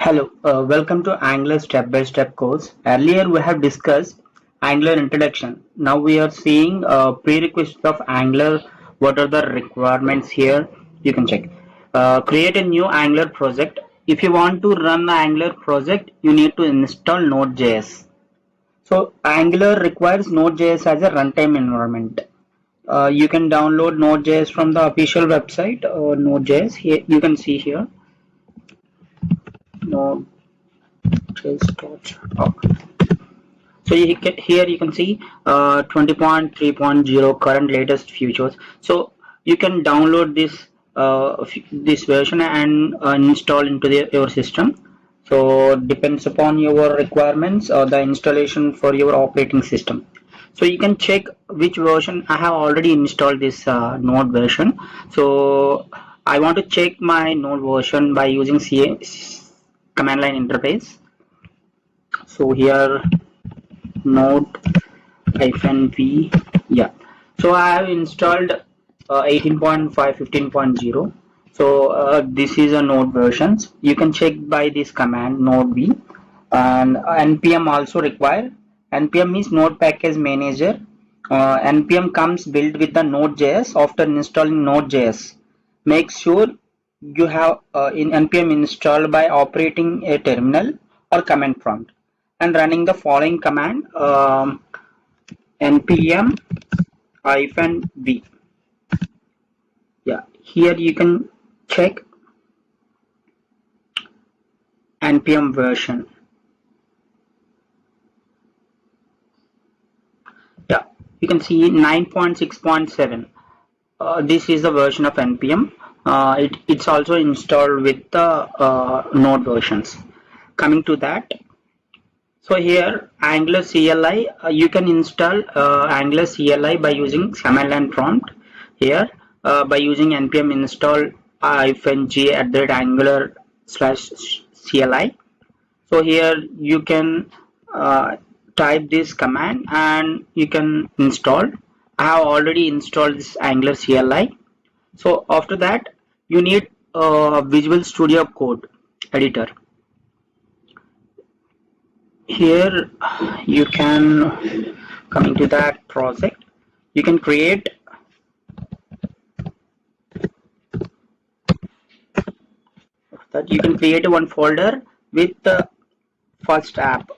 Hello, welcome to Angular step-by-step course. Earlier we have discussed Angular Introduction. Now we are seeing prerequisites of Angular. What are the requirements here? You can check. Create a new Angular project. If you want to run the Angular project, you need to install Node.js. So Angular requires Node.js as a runtime environment. You can download Node.js from the official website, Node.js. Here you can see here. Node.js.org. So here you can see 20.3.0 current latest features. So you can download this version and install into your system. So depends upon your requirements or the installation for your operating system. So you can check which version. I have already installed this Node version. So I want to check my Node version by using command line interface. So here node-v, yeah. So I have installed 18.5 15.0. So this is a node versions. You can check by this command node-v, and npm also required. Npm is node package manager. Npm comes built with the node.js. After installing node.js, make sure you have in npm installed by operating a terminal or command prompt and running the following command, npm -v. Yeah, here you can check npm version. Yeah, you can see 9.6.7. This is the version of npm. It's also installed with the node versions. Coming to that, so here Angular CLI, you can install Angular CLI by using command line prompt here, by using npm install -g@angular/CLI. So here you can type this command and you can install. I have already installed this Angular CLI. So after that you need Visual Studio Code editor. Here you can, coming to that project, you can create one folder with the first app.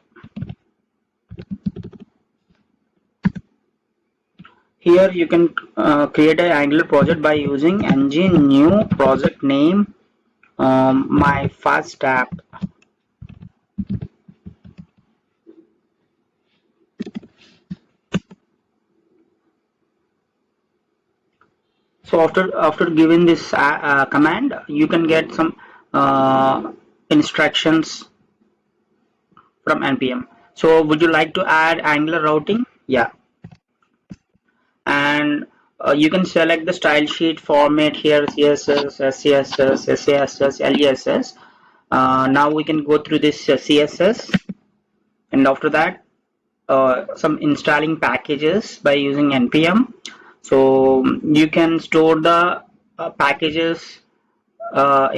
Here you can create an Angular project by using ng new project name, my first app. So after giving this command, you can get some instructions from npm. So would you like to add Angular routing? Yeah, and you can select the style sheet format here: CSS, SCSS, SASS, LESS. Now we can go through this CSS, and after that some installing packages by using npm. So you can store the packages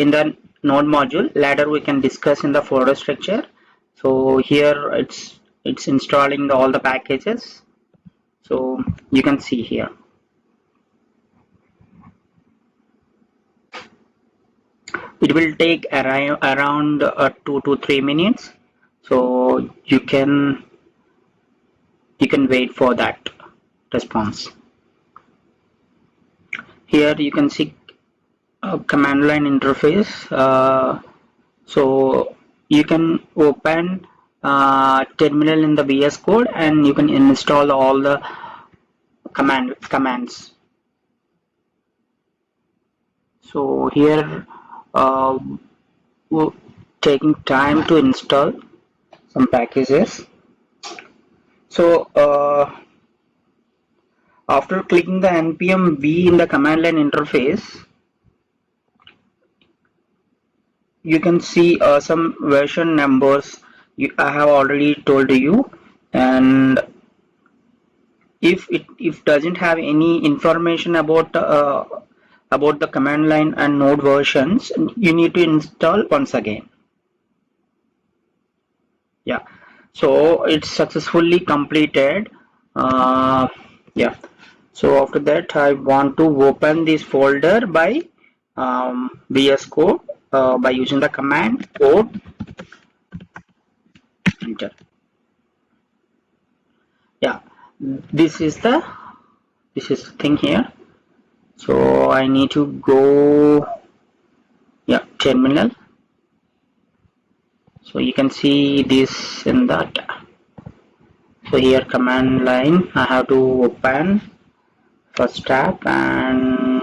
in the node module. Later we can discuss in the folder structure. So here it's installing all the packages. So you can see here. It will take around 2 to 3 minutes. So you can wait for that response. Here you can see command line interface. So you can open terminal in the VS Code and you can install all the commands. So here taking time to install some packages. So after clicking the npm v in the command line interface, you can see some version numbers I have already told you, and if it doesn't have any information about the command line and node versions, you need to install once again. Yeah, so it's successfully completed. Yeah, so after that I want to open this folder by VS Code by using the command code enter. Yeah, this is the thing here. So I need to go, yeah, terminal. So you can see this in that. So here command line I have to open first tab and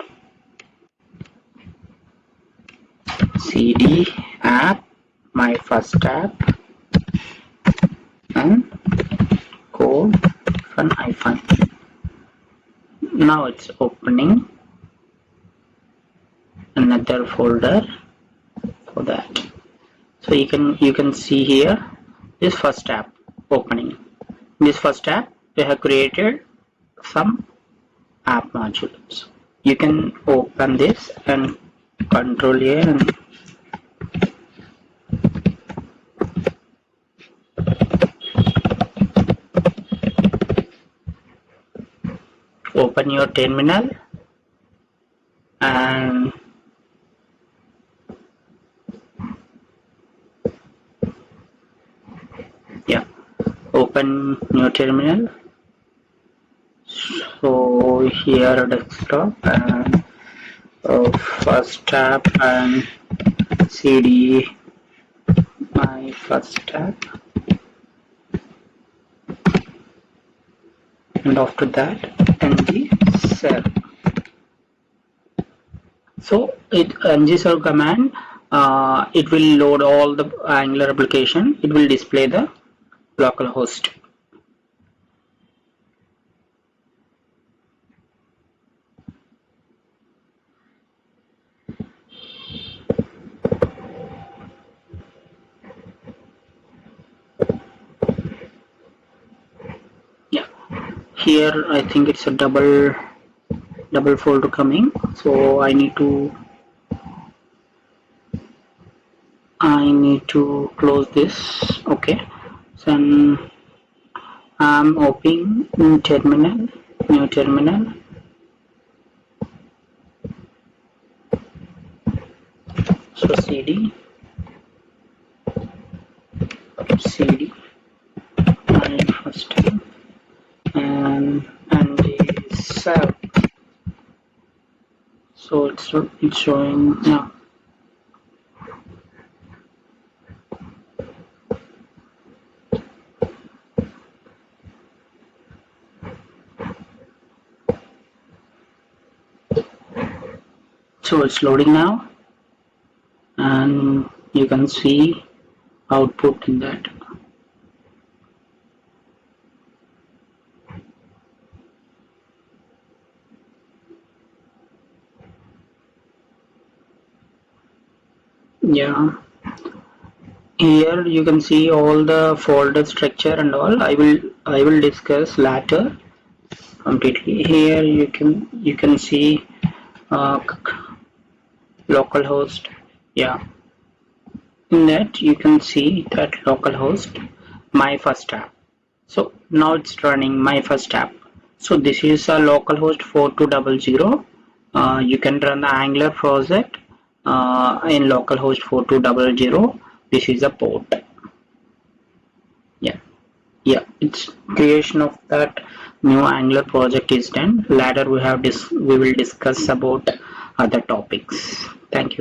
cd app my first tab and code hyphen. Now it's opening another folder for that. So you can see here this first tab opening. In this first tab we have created some app modules. You can open this and control here and open your terminal and yeah, open your terminal. So here desktop and first tab and cd my first tab, and after that ng serve. So ng serve command, it will load all the Angular application. It will display the localhost. Yeah, here I think it's a double folder coming, so I need to close this. Okay, so I'm opening new terminal. So cd my first time and the serve. So it's showing now. So it's loading now, and you can see output in that. Yeah, here you can see all the folder structure and all. I will discuss later completely. Here you can see uh, localhost. Yeah, in that you can see that localhost my first app. So now it's running my first app. So this is a localhost 4200. You can run the Angular project in localhost 4200. This is a port. Yeah, yeah. It's creation of that new Angular project is done. Later we will discuss about other topics. Thank you.